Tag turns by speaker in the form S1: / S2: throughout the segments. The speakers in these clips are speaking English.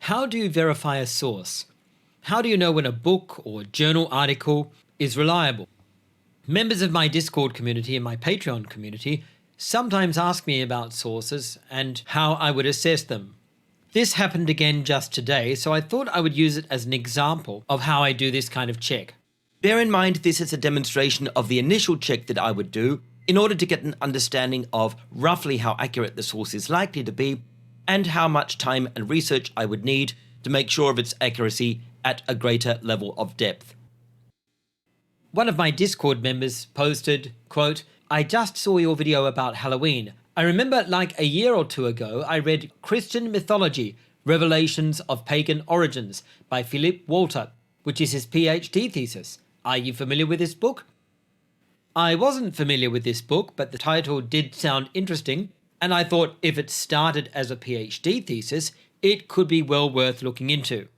S1: How do you verify a source? How do you know when a book or journal article is reliable? Members of my Discord community and my Patreon community sometimes ask me about sources and how I would assess them. This happened again just today, so I thought I would use it as an example of how I do this kind of check.
S2: Bear in mind this is a demonstration of the initial check that I would do in order to get an understanding of roughly how accurate the source is likely to be and how much time and research I would need to make sure of its accuracy at a greater level of depth.
S1: One of my Discord members posted, quote, "I just saw your video about Halloween. I remember like a year or two ago I read Christian Mythology, Revelations of Pagan Origins by Philippe, which is his PhD thesis. Are you familiar with this book?" I wasn't familiar with this book, but the title did sound interesting, and I thought if it started as a PhD thesis, it could be well worth looking into.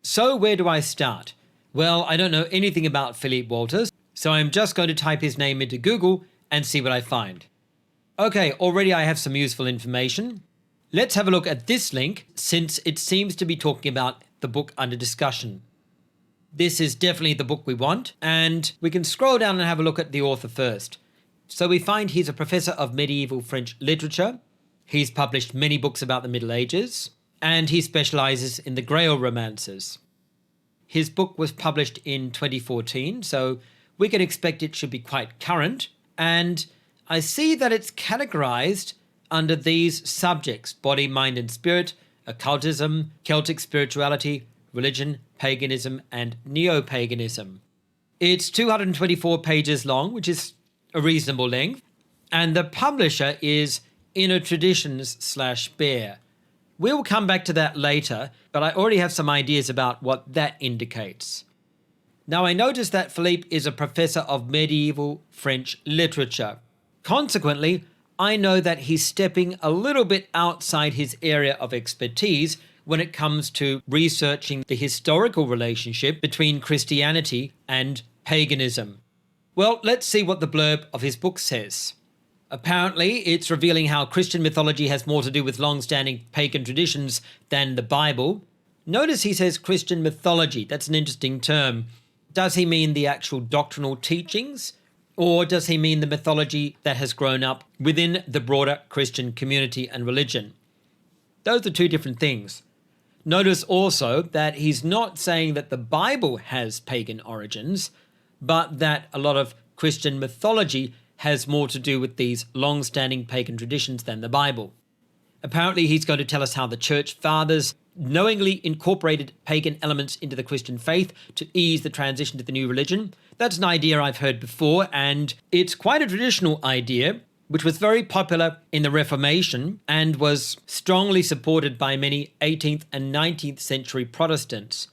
S1: So where do I start? Well, I don't know anything about Philippe Walters, so I'm just going to type his name into Google and see what I find. Okay, already I have some useful information. Let's have a look at this link, since it seems to be talking about the book under discussion. This is definitely the book we want, and we can scroll down and have a look at the author first. So we find he's a professor of medieval French literature. He's published many books about the Middle Ages, and he specializes in the Grail romances. His book was published in 2014, so we can expect it should be quite current, and I see that it's categorized under these subjects: body, mind and spirit, occultism, Celtic spirituality, religion, paganism and neo-paganism. It's 224 pages long, which is a reasonable length, and the publisher is Inner Traditions/Bear. We'll come back to that later, but I already have some ideas about what that indicates. Now, I noticed that Philippe is a professor of medieval French literature. Consequently, I know that he's stepping a little bit outside his area of expertise when it comes to researching the historical relationship between Christianity and paganism. Well, let's see what the blurb of his book says. Apparently, it's revealing how Christian mythology has more to do with long-standing pagan traditions than the Bible. Notice he says Christian mythology. That's an interesting term. Does he mean the actual doctrinal teachings, or does he mean the mythology that has grown up within the broader Christian community and religion? Those are two different things. Notice also that he's not saying that the Bible has pagan origins, but that a lot of Christian mythology has more to do with these long-standing pagan traditions than the Bible. Apparently, he's going to tell us how the church fathers knowingly incorporated pagan elements into the Christian faith to ease the transition to the new religion. That's an idea I've heard before, and it's quite a traditional idea, which was very popular in the Reformation and was strongly supported by many 18th and 19th century Protestants.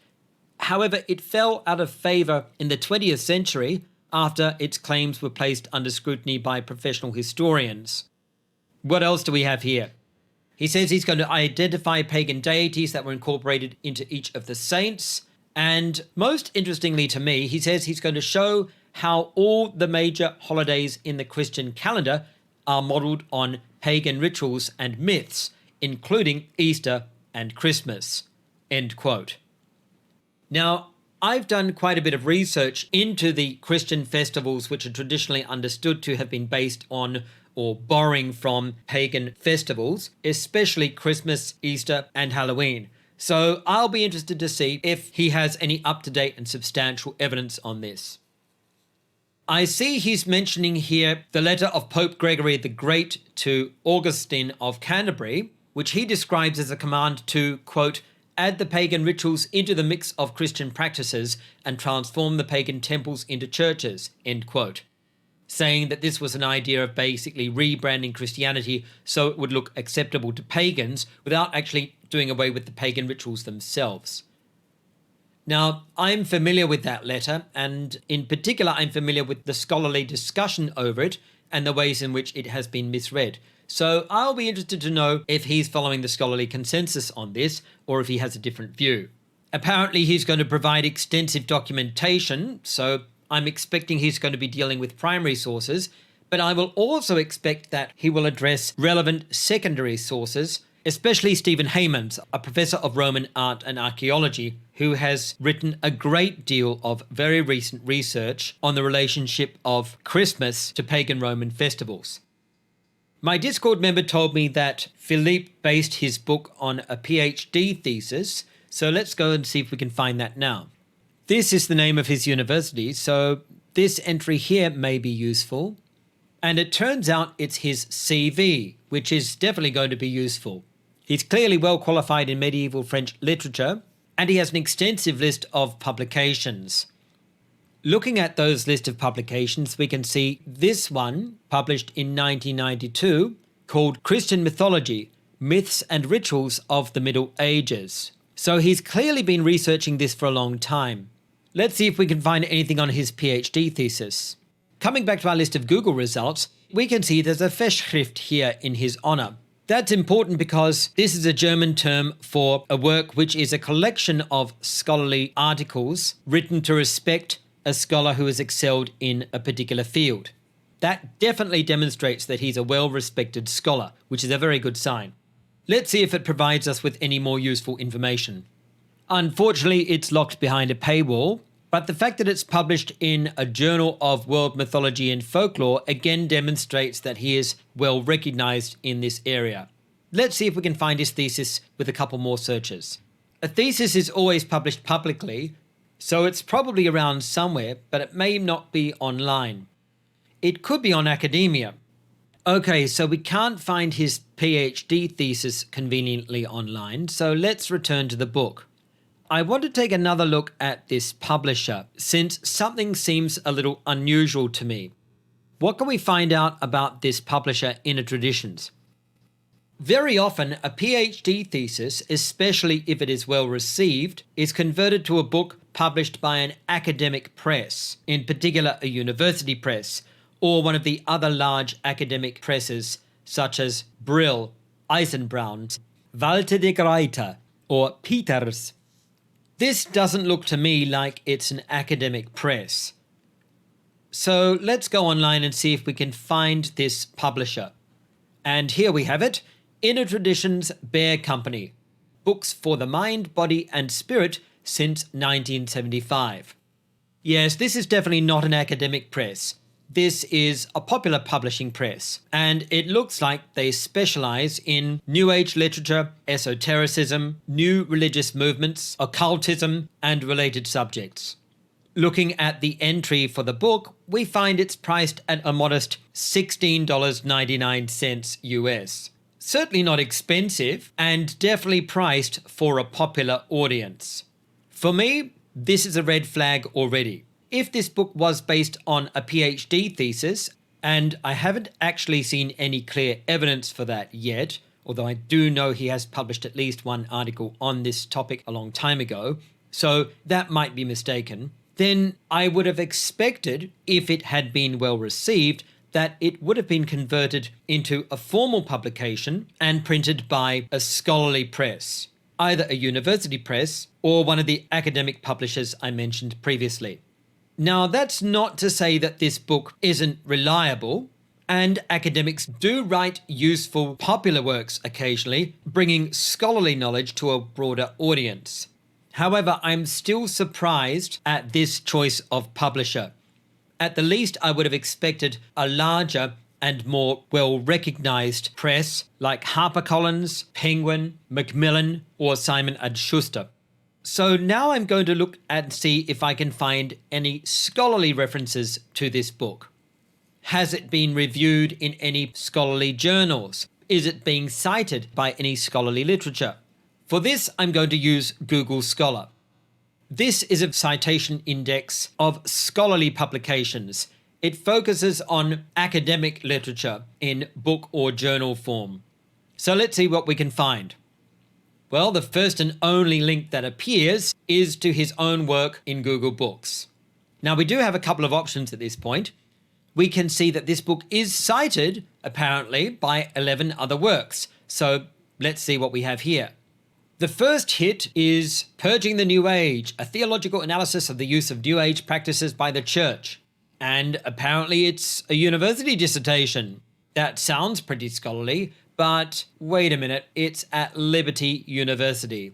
S1: However, it fell out of favour in the 20th century after its claims were placed under scrutiny by professional historians. What else do we have here? He says he's going to identify pagan deities that were incorporated into each of the saints. And most interestingly to me, he says he's going to show how all the major holidays in the Christian calendar are modelled on pagan rituals and myths, including Easter and Christmas. End quote. Now, I've done quite a bit of research into the Christian festivals which are traditionally understood to have been based on or borrowing from pagan festivals, especially Christmas, Easter, and Halloween. So I'll be interested to see if he has any up-to-date and substantial evidence on this. I see he's mentioning here the letter of Pope Gregory the Great to Augustine of Canterbury, which he describes as a command to, quote, add the pagan rituals into the mix of Christian practices and transform the pagan temples into churches, end quote. Saying that this was an idea of basically rebranding Christianity so it would look acceptable to pagans without actually doing away with the pagan rituals themselves. Now, I'm familiar with that letter, and in particular I'm familiar with the scholarly discussion over it and the ways in which it has been misread. So I'll be interested to know if he's following the scholarly consensus on this or if he has a different view. Apparently he's going to provide extensive documentation, so I'm expecting he's going to be dealing with primary sources, but I will also expect that he will address relevant secondary sources, especially Stephen Heymans, a professor of Roman art and archaeology, who has written a great deal of very recent research on the relationship of Christmas to pagan Roman festivals. My Discord member told me that Philippe based his book on a PhD thesis, so let's go and see if we can find that now. This is the name of his university, so this entry here may be useful. And it turns out it's his CV, which is definitely going to be useful. He's clearly well qualified in medieval French literature, and he has an extensive list of publications. Looking at those list of publications, we can see this one, published in 1992, called Christian Mythology, Myths and Rituals of the Middle Ages. So he's clearly been researching this for a long time. Let's see if we can find anything on his PhD thesis. Coming back to our list of Google results, we can see there's a Festschrift here in his honor. That's important because this is a German term for a work which is a collection of scholarly articles written to respect a scholar who has excelled in a particular field. That definitely demonstrates that he's a well-respected scholar, which is a very good sign. Let's see if it provides us with any more useful information. Unfortunately, it's locked behind a paywall, but the fact that it's published in a journal of world mythology and folklore again demonstrates that he is well recognized in this area. Let's see if we can find his thesis with a couple more searches. A thesis is always published publicly, so it's probably around somewhere, but it may not be online. It could be on academia. Okay, so we can't find his PhD thesis conveniently online, so let's return to the book. I want to take another look at this publisher, since something seems a little unusual to me. What can we find out about this publisher, Inner Traditions? Very often, a PhD thesis, especially if it is well received, is converted to a book published by an academic press, in particular a university press, or one of the other large academic presses, such as Brill, Eisenbraun, Walter de Gruyter, or Peters. This doesn't look to me like it's an academic press. So let's go online and see if we can find this publisher. And here we have it, Inner Traditions Bear Company, books for the mind, body and spirit since 1975. Yes, this is definitely not an academic press. This is a popular publishing press, and it looks like they specialize in New Age literature, esotericism, new religious movements, occultism, and related subjects. Looking at the entry for the book, we find it's priced at a modest $16.99 US. Certainly not expensive, and definitely priced for a popular audience. For me, this is a red flag already. If this book was based on a PhD thesis, and I haven't actually seen any clear evidence for that yet, although I do know he has published at least one article on this topic a long time ago, so that might be mistaken, then I would have expected, if it had been well received, that it would have been converted into a formal publication and printed by a scholarly press, either a university press or one of the academic publishers I mentioned previously. Now, that's not to say that this book isn't reliable, and academics do write useful, popular works occasionally, bringing scholarly knowledge to a broader audience. However, I'm still surprised at this choice of publisher. At the least, I would have expected a larger and more well-recognized press like HarperCollins, Penguin, Macmillan, or Simon & Schuster. So now I'm going to look and see if I can find any scholarly references to this book. Has it been reviewed in any scholarly journals? Is it being cited by any scholarly literature? For this, I'm going to use Google Scholar. This is a citation index of scholarly publications. It focuses on academic literature in book or journal form. So let's see what we can find. Well, the first and only link that appears is to his own work in Google Books. Now, we do have a couple of options at this point. We can see that this book is cited, apparently, by 11 other works. So let's see what we have here. The first hit is Purging the New Age, a theological analysis of the use of New Age practices by the Church. And apparently it's a university dissertation. That sounds pretty scholarly, But wait a minute, it's at Liberty University.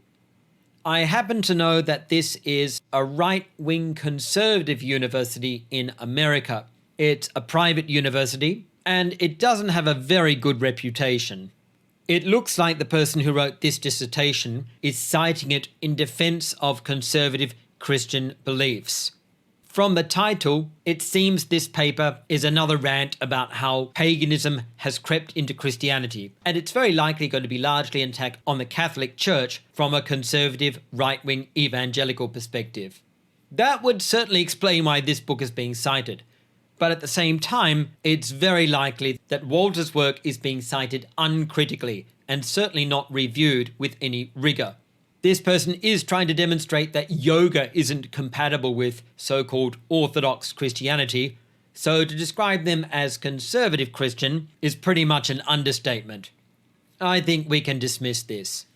S1: I happen to know that this is a right-wing conservative university in America. It's a private university, and it doesn't have a very good reputation. It looks like the person who wrote this dissertation is citing it in defense of conservative Christian beliefs. From the title, it seems this paper is another rant about how paganism has crept into Christianity, and it's very likely going to be largely an attack on the Catholic Church from a conservative, right-wing evangelical perspective. That would certainly explain why this book is being cited. But at the same time, it's very likely that Walter's work is being cited uncritically and certainly not reviewed with any rigor. This person is trying to demonstrate that yoga isn't compatible with so-called Orthodox Christianity, so to describe them as conservative Christian is pretty much an understatement. I think we can dismiss this.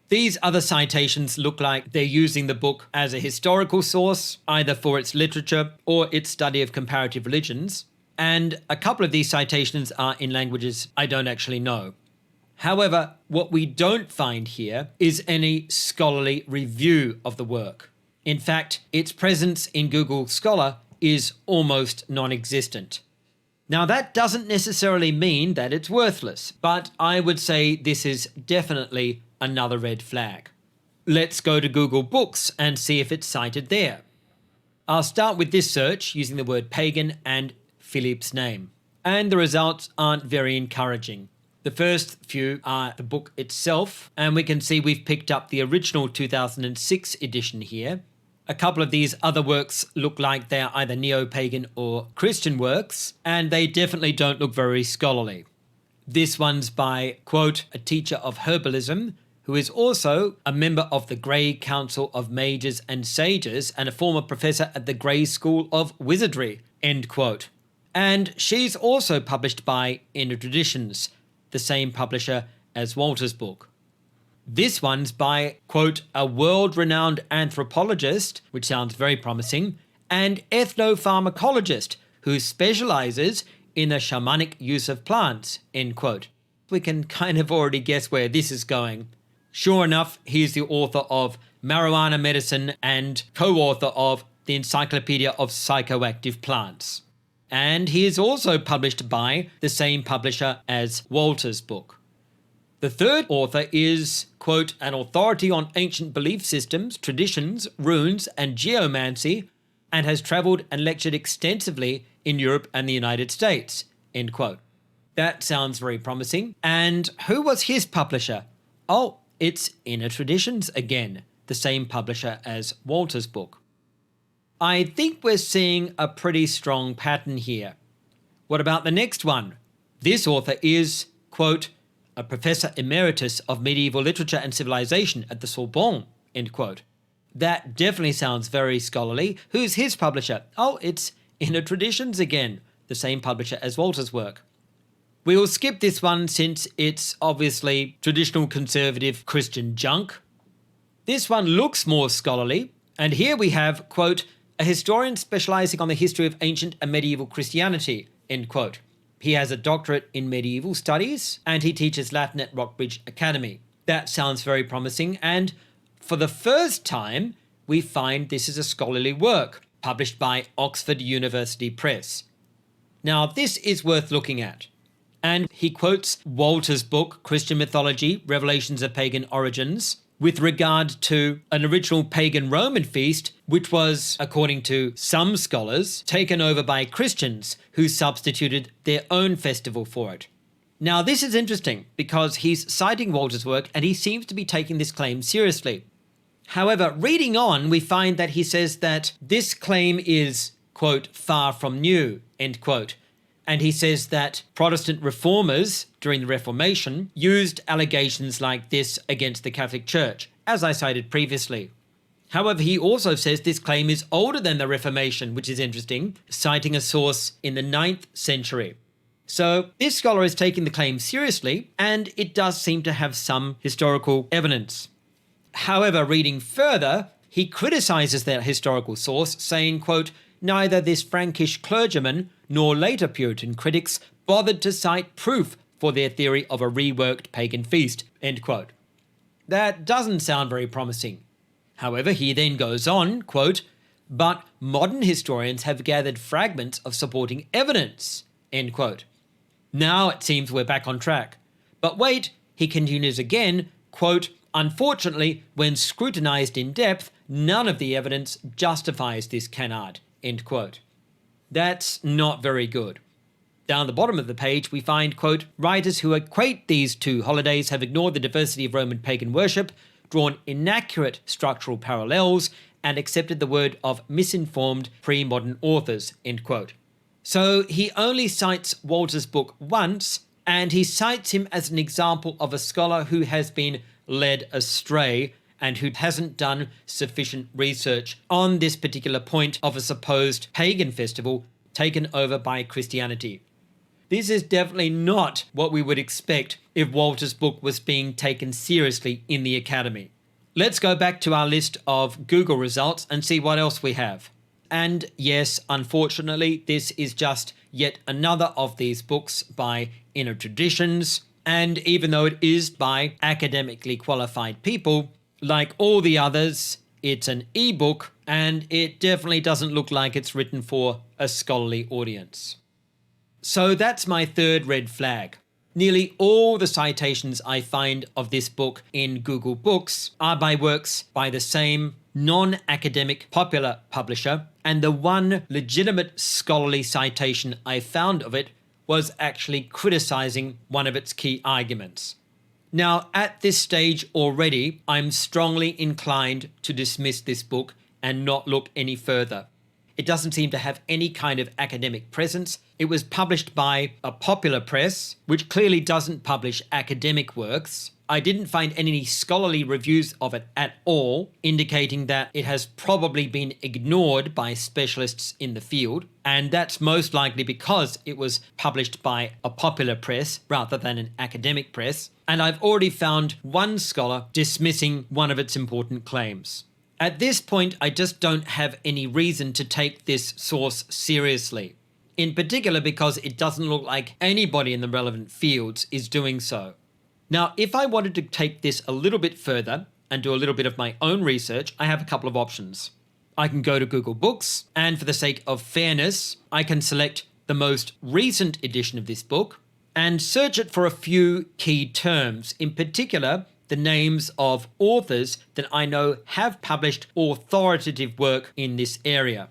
S1: These other citations look like they're using the book as a historical source, either for its literature or its study of comparative religions, and a couple of these citations are in languages I don't actually know. However, what we don't find here is any scholarly review of the work. In fact, its presence in Google Scholar is almost non-existent. Now, that doesn't necessarily mean that it's worthless, but I would say this is definitely another red flag. Let's go to Google Books and see if it's cited there. I'll start with this search using the word pagan and Philippe's name, and the results aren't very encouraging. The first few are the book itself, and we can see we've picked up the original 2006 edition here. A couple of these other works look like they're either neo-pagan or Christian works, and they definitely don't look very scholarly. This one's by, quote, a teacher of herbalism, who is also a member of the Grey Council of Mages and Sages and a former professor at the Grey School of Wizardry, end quote. And she's also published by Inner Traditions, the same publisher as Walter's book. This one's by, quote, a world-renowned anthropologist, which sounds very promising, and ethnopharmacologist, who specializes in the shamanic use of plants, end quote. We can kind of already guess where this is going. Sure enough, he's the author of Marijuana Medicine and co-author of the Encyclopedia of Psychoactive Plants. And he is also published by the same publisher as Walter's book. The third author is, quote, an authority on ancient belief systems, traditions, runes, and geomancy, and has travelled and lectured extensively in Europe and the United States, end quote. That sounds very promising. And who was his publisher? Oh, it's Inner Traditions again, the same publisher as Walter's book. I think we're seeing a pretty strong pattern here. What about the next one? This author is, quote, a professor emeritus of medieval literature and civilization at the Sorbonne, end quote. That definitely sounds very scholarly. Who's his publisher? Oh, it's Inner Traditions again, the same publisher as Walter's work. We will skip this one since it's obviously traditional conservative Christian junk. This one looks more scholarly, and here we have, quote, a historian specializing on the history of ancient and medieval Christianity, end quote. He has a doctorate in medieval studies, and he teaches Latin at Rockbridge Academy. That sounds very promising, and for the first time, we find this is a scholarly work, published by Oxford University Press. Now, this is worth looking at. And he quotes Walter's book, Christian Mythology, Revelations of Pagan Origins, with regard to an original pagan Roman feast, which was, according to some scholars, taken over by Christians who substituted their own festival for it. Now, this is interesting because he's citing Walter's work and he seems to be taking this claim seriously. However, reading on, we find that he says that this claim is, quote, far from new, end quote. And he says that Protestant reformers during the Reformation used allegations like this against the Catholic Church, as I cited previously. However, he also says this claim is older than the Reformation, which is interesting, citing a source in the 9th century. So this scholar is taking the claim seriously, and it does seem to have some historical evidence. However, reading further, he criticizes that historical source, saying, quote, neither this Frankish clergyman nor later Puritan critics bothered to cite proof for their theory of a reworked pagan feast, end quote. That doesn't sound very promising. However, he then goes on, quote, but modern historians have gathered fragments of supporting evidence, end quote. Now it seems we're back on track. But wait, he continues again, quote, unfortunately, when scrutinized in depth, none of the evidence justifies this canard, end quote. That's not very good. Down the bottom of the page, we find, quote, writers who equate these two holidays have ignored the diversity of Roman pagan worship, drawn inaccurate structural parallels, and accepted the word of misinformed pre-modern authors, end quote. So he only cites Walter's book once, and he cites him as an example of a scholar who has been led astray and who hasn't done sufficient research on this particular point of a supposed pagan festival taken over by Christianity. This is definitely not what we would expect if Walter's book was being taken seriously in the academy. Let's go back to our list of Google results and see what else we have. And yes, unfortunately, this is just yet another of these books by Inner Traditions. And even though it is by academically qualified people, like all the others, it's an ebook and it definitely doesn't look like it's written for a scholarly audience. So that's my third red flag. Nearly all the citations I find of this book in Google Books are by works by the same non-academic popular publisher, and the one legitimate scholarly citation I found of it was actually criticizing one of its key arguments. Now, at this stage already, I'm strongly inclined to dismiss this book and not look any further. It doesn't seem to have any kind of academic presence. It was published by a popular press, which clearly doesn't publish academic works. I didn't find any scholarly reviews of it at all, indicating that it has probably been ignored by specialists in the field, and that's most likely because it was published by a popular press rather than an academic press, and I've already found one scholar dismissing one of its important claims. At this point, I just don't have any reason to take this source seriously, in particular because it doesn't look like anybody in the relevant fields is doing so. Now, if I wanted to take this a little bit further and do a little bit of my own research, I have a couple of options. I can go to Google Books, and for the sake of fairness, I can select the most recent edition of this book and search it for a few key terms, in particular the names of authors that I know have published authoritative work in this area.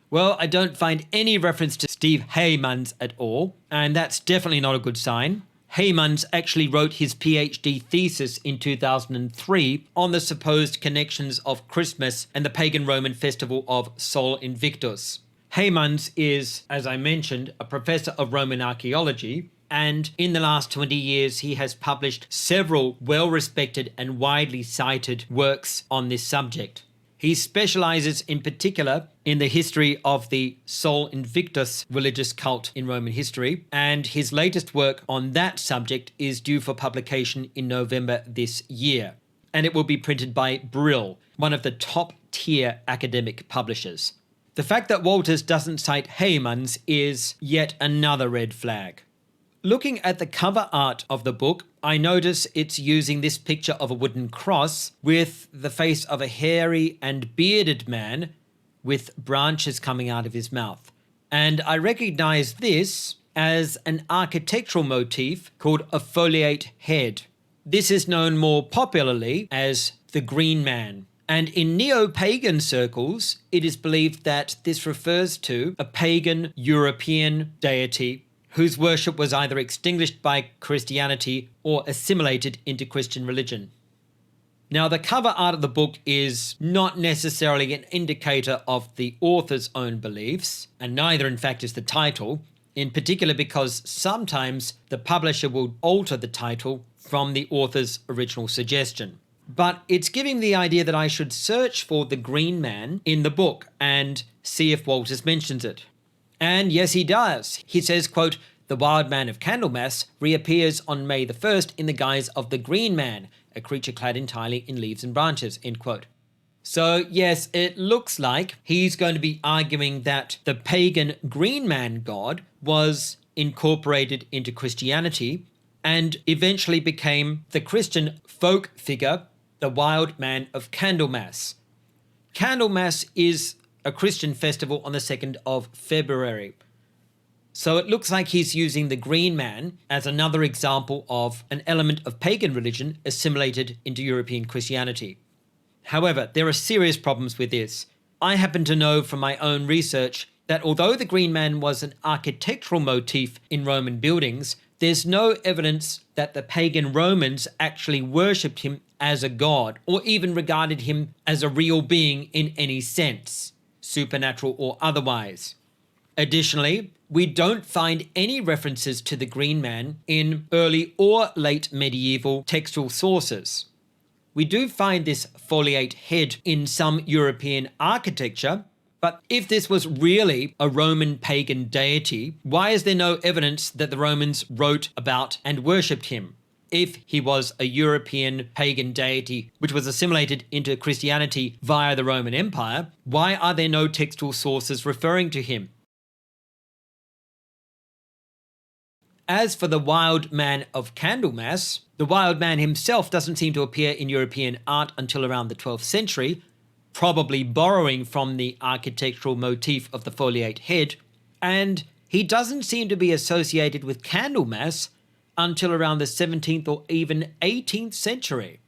S1: Well, I don't find any reference to Steve Heymans at all, and that's definitely not a good sign. Heymans actually wrote his PhD thesis in 2003 on the supposed connections of Christmas and the pagan Roman festival of Sol Invictus. Heymans is, as I mentioned, a professor of Roman archaeology, and in the last 20 years he has published several well-respected and widely cited works on this subject. He specializes in particular in the history of the Sol Invictus religious cult in Roman history, and his latest work on that subject is due for publication in November this year, and it will be printed by Brill, one of the top-tier academic publishers. The fact that Walters doesn't cite Heymans is yet another red flag. Looking at the cover art of the book, I notice it's using this picture of a wooden cross with the face of a hairy and bearded man with branches coming out of his mouth. And I recognize this as an architectural motif called a foliate head. This is known more popularly as the Green Man. And in neo-pagan circles, it is believed that this refers to a pagan European deity whose worship was either extinguished by Christianity or assimilated into Christian religion. Now, the cover art of the book is not necessarily an indicator of the author's own beliefs, and neither, in fact, is the title, in particular because sometimes the publisher will alter the title from the author's original suggestion. But it's giving the idea that I should search for the Green Man in the book and see if Walters mentions it. And yes, he does. He says, quote, the Wild Man of Candlemas reappears on May the 1st in the guise of the Green Man, a creature clad entirely in leaves and branches, end quote. So yes, it looks like he's going to be arguing that the pagan Green Man god was incorporated into Christianity, and eventually became the Christian folk figure, the Wild Man of Candlemas. Candlemas is a Christian festival on the 2nd of February. So it looks like he's using the Green Man as another example of an element of pagan religion assimilated into European Christianity. However, there are serious problems with this. I happen to know from my own research that although the Green Man was an architectural motif in Roman buildings, there's no evidence that the pagan Romans actually worshipped him as a god or even regarded him as a real being in any sense, supernatural or otherwise. Additionally, we don't find any references to the Green Man in early or late medieval textual sources. We do find this foliate head in some European architecture, but if this was really a Roman pagan deity, why is there no evidence that the Romans wrote about and worshipped him? If he was a European pagan deity which was assimilated into Christianity via the Roman Empire, why are there no textual sources referring to him? As for the Wild Man of Candlemas, the Wild Man himself doesn't seem to appear in European art until around the 12th century, probably borrowing from the architectural motif of the foliate head, and he doesn't seem to be associated with Candlemas until around the 17th or even 18th century.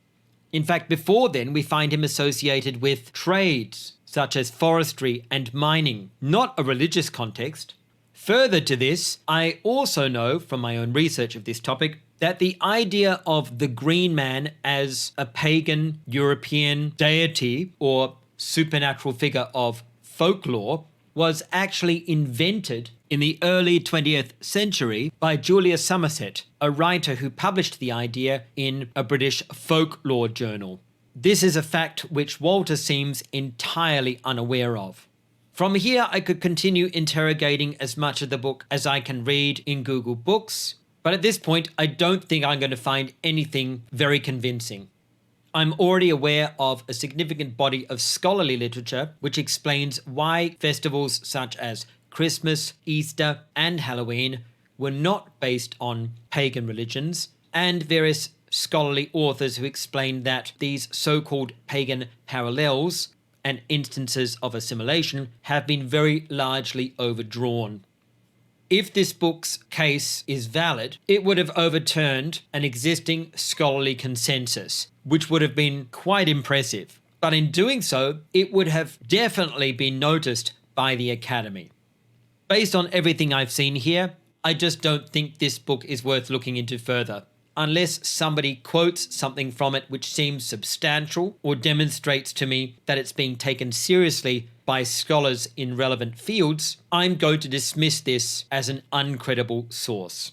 S1: In fact, before then, we find him associated with trades such as forestry and mining, not a religious context. Further to this, I also know from my own research of this topic that the idea of the Green Man as a pagan European deity or supernatural figure of folklore was actually invented in the early 20th century by Julius Somerset, a writer who published the idea in a British folklore journal. This is a fact which Walter seems entirely unaware of. From here, I could continue interrogating as much of the book as I can read in Google Books, but at this point, I don't think I'm going to find anything very convincing. I'm already aware of a significant body of scholarly literature which explains why festivals such as Christmas, Easter, and Halloween were not based on pagan religions, and various scholarly authors who explain that these so-called pagan parallels and instances of assimilation have been very largely overdrawn. If this book's case is valid, it would have overturned an existing scholarly consensus, which would have been quite impressive. But in doing so, it would have definitely been noticed by the Academy. Based on everything I've seen here, I just don't think this book is worth looking into further. Unless somebody quotes something from it which seems substantial or demonstrates to me that it's being taken seriously by scholars in relevant fields, I'm going to dismiss this as an uncredible source.